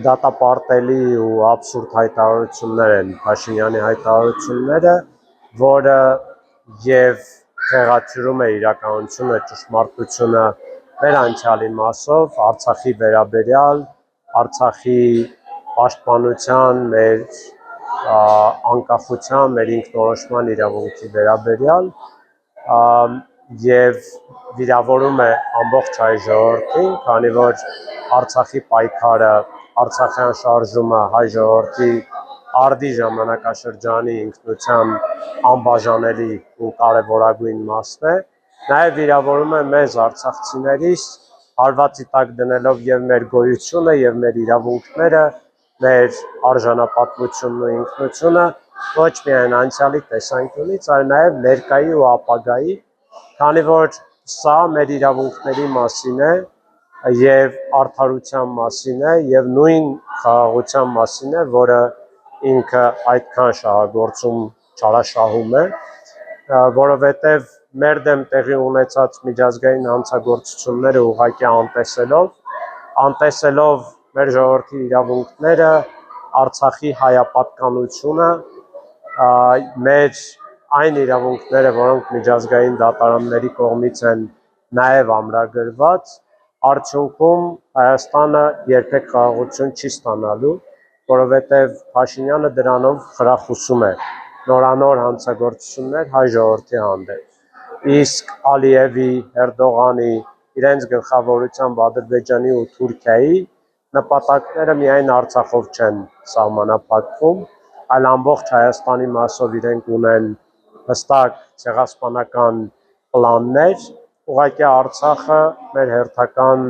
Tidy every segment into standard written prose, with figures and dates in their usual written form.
Դատապարտելի ու աբսուրդ հայտարարություններ են Փաշինյանի հայտարարությունները, որը եւ խեղաթյուրում է իրականությունը, ճշմարտությունը մեր անցյալի մասով, Արցախի վերաբերյալ, Արցախի պաշտպանության, մեր անկախության, մեր ինքնորոշման իրավունքի վերաբերյալ եւ վիրավորում է ամբողջ հայ ժողովրդին, քանի որ Արցախի պայքարը, Արցախյան շարժումը հայ ժողովրդի արդի ժամանակաշրջանի ինքնության անբաժանելի ու կարևորագույն մասն է, նաև վիրավորում է մեզ արցախցիներիս, հարվածի տակ դնելով եւ մեր գոյությունը եւ մեր իրավունքները, մեր արժանապատվությունն ու ինքնությունը ոչ միայն անցյալի տեսանկյունից, այլ նաև ներկայի ու ապագայի, քանի որ սա մեր իրավունքների մասին է եւ արդարության մասին է եւ նույն խաղաղության մասին է, որը ինքը այդքան շահագործում չարաշահում է, որովհետեւ մեր դեմ տեղի ունեցած միջազգային հանցագործությունները ուղղակի անտեսելով մեր ժողովրդի իրավունքները, Արցախի հայապատկանությունը, մեր այն իրավունքները, որոնք միջազգային դատարանների կողմից են նաև ամրագրված, արդյունքում Հայաստանը երբեք խաղաղություն չի ստանալու, որովհետև Փաշինյանը դրանով խրախուսում է նորանոր հանցագործություններ հայ ժողովրդի հանդեպ։ Իսկ Ալիևի, Էրդողանի, իրենց գլխավորությամբ Ադրբեջանի ու Թուրքիայի նպատակները միայն Արցախով չեն սահմանափակվում, այլ ամբողջ Հայաստանի մասով իրենք ունեն հստակ ցեղասպանական պլաններ, ուղղակի Արցախը մեր հերթական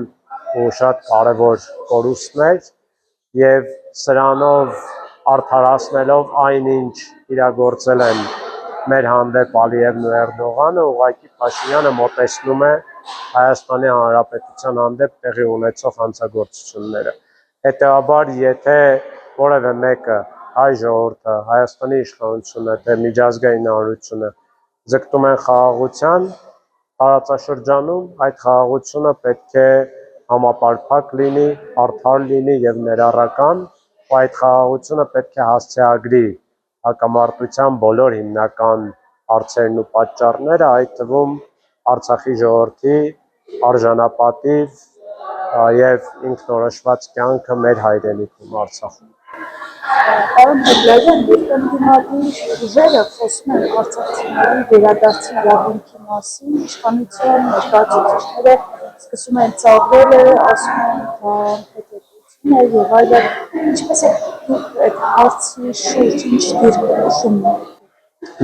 ու շատ կարևոր կորուստն էր եւ սրանով արդարացնելով այնինչ իրագործել են մեր հանդեպ Ալիևն ու Էրդողանը, ուղղակի Փաշինյանը մոտեցնում է Հայաստանի Հանրապետության հանդեպ տեղի ունեցող հանցագործությունները։ Հետևաբար, եթե որևէ մեկը հայ ժողովուրդը, Հայաստանի իշխանությունը, թե միջազգային հանրությունը ձգտում են խաղաղության տարածաշրջանում, այդ խաղաղությունը պետք է համապարփակ լինի, արդար լինի եւ ներառական, ու այդ խաղաղությունը պետք է հասցեագրի հակամարտության բոլոր հիմնական հարցերն ու պատճառները, այդ թվում Արցախի ժողովրդի արժանապատիվ եւ ինքնորոշված կյանքը մեր հայրենիքում Արցախում։ Պարոն Բեգլարյան, երկրի ուժերը խոսում են արցախցիների վերադարձի իրավունքի մասին, իշխանության ներկայացուցիչները սկսում են ծաղրել, ասում են հետաքրքրություն է եւ այլն, ինչպես է դուք այդ հարցի շուրջ ինչ դիրքորոշում ունեք։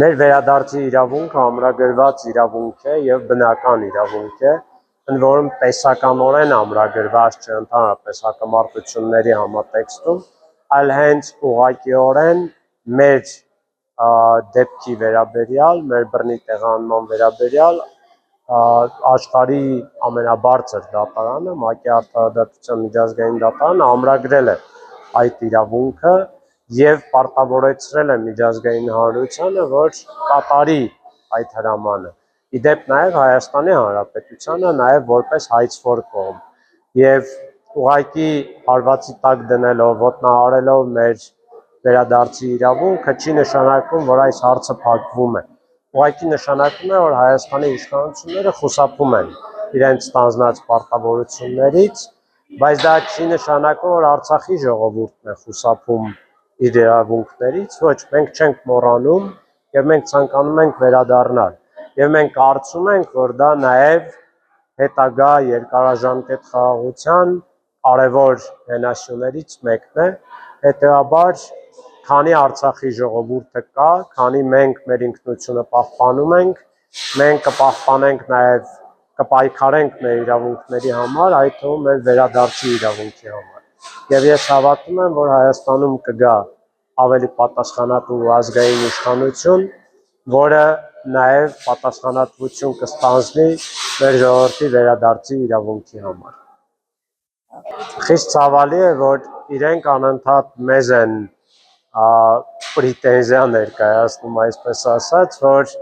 Մեր վերադարձի իրավունքը ամրագրված իրավունք է եւ բնական իրավունք է, ընդ որում տեսականորեն ամրագրված չէ ընդհանրապես հակամարտությունների համատեքստում, այլ հենց ուղղակիորեն մեր դեպքի վերաբերյալ, մեր բռնի տեղանման վերաբերյալ աշխարհի ամենաբարձր դատարանը, ՄԱԿ-ի արդարադատության միջազգային դատարանը ամրագրել է այդ իրավունքը եւ պարտավորեցրել է միջազգային հանրությանը, որ կատարի այդ հրամանը։ Իդեպ նաեւ Հայաստանի Հանրապետությանը նաեւ որպես հայցվոր կողմ եւ ուղղակի հարվածի տակ դնելով, ոտնահարելով մեր վերադարձի իրավունքը չի նշանակում, որ այս հարցը փակվում է։ Ուղղակի նշանակում է, որ Հայաստանի իշխանությունները խուսափում են իրենց ստանձնած պարտավորություններից, բայց դա չի նշանակում, որ Արցախի ժողովուրդն է խուսափում իր իրավունքներից, ոչ, մենք չենք մոռանում եւ մենք ցանկանում ենք վերադառնալ եւ մենք կարծում ենք, որ դա նաեւ հետագա երկարաժամկետ խաղաղության կարևոր հենասյուներից մեկն է, հետեւաբար քանի Արցախի ժողովուրդը կա, քանի մենք մեր ինքնությունը պահպանում ենք, մենք կպահպանենք նաեւ կպայքարենք մեր իրավունքների համար, այդ թվում մեր վերադարձի իրավունքի համար։ Եվ ես հավատում եմ, որ Հայաստանում կգա ավելի պատասխանատու ազգային իշխանություն, որը նաև պատասխանատվություն կստանձնի մեր ժողովրդի վերադարձի իրավունքի համար։ Խիստ ցավալի է, որ իրենք անընդհատ մեզ են պրետենզիա ներկայացնում, այսպես ասած, որ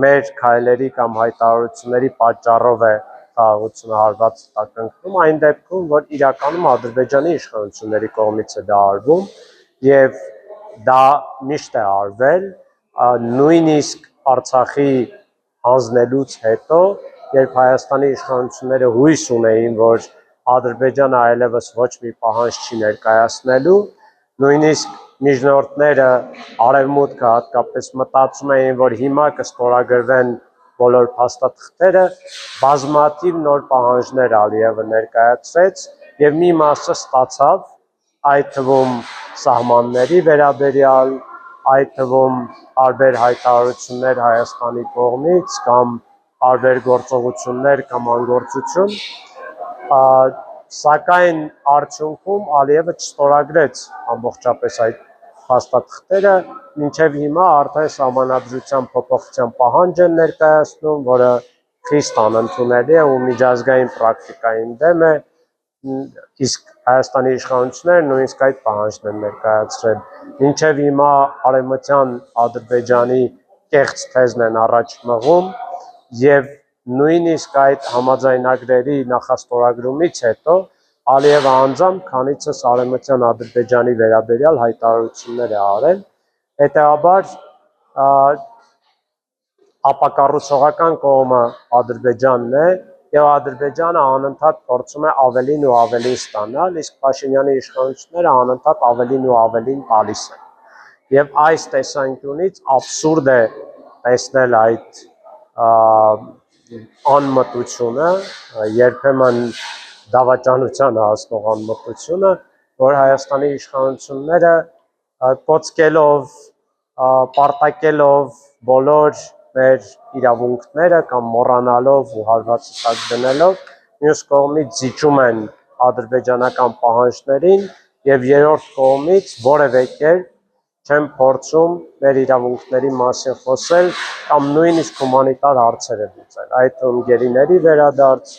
մեր քայլերի կամ հայտարարությունների պատճառով է խաղաղությունը հարվածի տակ ընկնում, այն դեպքում, որ իրականում Ադրբեջանի իշխանությունների կողմից է դա արվում եւ դա միշտ է արվել, նույնիսկ Արցախի հանձնելուց հետո, երբ Հայաստանի իշխանությունները հույս ունեին, որ Ադրբեջանը այլևս ոչ մի պահանջ չի ներկայացնելու, նույնիսկ միջնորդները արևմուտքը հատկապես մտածում էին, որ հիմա կստորագրվեն բոլոր փաստաթղթերը, բազմաթիվ նոր պահանջներ Ալիևը ներկայացրեց եւ մի մասը ստացավ, այդ թվում սահմանների վերաբերյալ, այդ թվում տարբեր հայտարարություններ Հայաստանի կողմից կամ տարբեր գործողություններ կամ անգործություն, սակայն արդյունքում Ալիևը չստորագրեց ամբողջապես այդ փաստաթղթերը, մինչև հիմա արդեն սահմանադրության փոփոխության պահանջ են ներկայացնում, որը խիստ անընդունելի է ու միջազգային պրակտիկային դեմ է, իսկ Հայաստանի իշխանությունները նույնիսկ այդ պահանջն են ներկայացրել։ Մինչև հիմա արևմտյան Ադրբեջանի կեղծ թեզն են առաջ մղում եւ նույնիսկ այդ համաձայնագրերի նախաստորագրումից հետո Ալիևը անձամբ քանիցս արևմտյան Ադրբեջանի վերաբերյալ հայտարարություններ է արել, հետեւաբար ապակառուցողական կողմը Ադրբեջանն է եւ Ադրբեջանը անընդհատ փորձում է ավելին ու ավելին ստանալ, իսկ Փաշինյանի իշխանությունները անընդհատ ավելին ու ավելին տալիս են։ Եվ այս տեսանկյունից աբսուրդ է տեսնել այդ անմտությունը, երբեմն դավաճանության հասնող անմտությունը, որ Հայաստանի իշխանությունները կոծկելով, պարտակելով բոլոր մեր իրավունքները կամ մոռանալով ու հարվածի տակ դնելով, մյուս կողմից զիջում են ադրբեջանական պահանջներին եւ երրորդ կողմից որևէ կերպ չեն փորձում մեր իրավունքների մասին խոսել կամ նույնիսկ հումանիտար հարցեր լուծել, այդ թվում գերիների վերադարձ,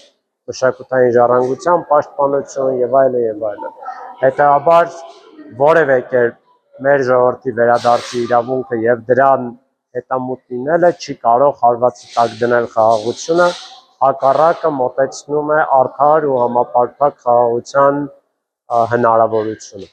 մշակութային ժառանգության պաշտպանություն եւ այլն եւ այլն։ Հետեւաբար որևէ կերպ մեր ժողովրդի վերադարձի իրավունքը եւ դրան հետամուտ լինելը չի կարող հարվածի տակ դնել խաղաղությունը, հակառակը մոտեցնում է արդար ու համապարփակ խաղաղության հնարավորությունը։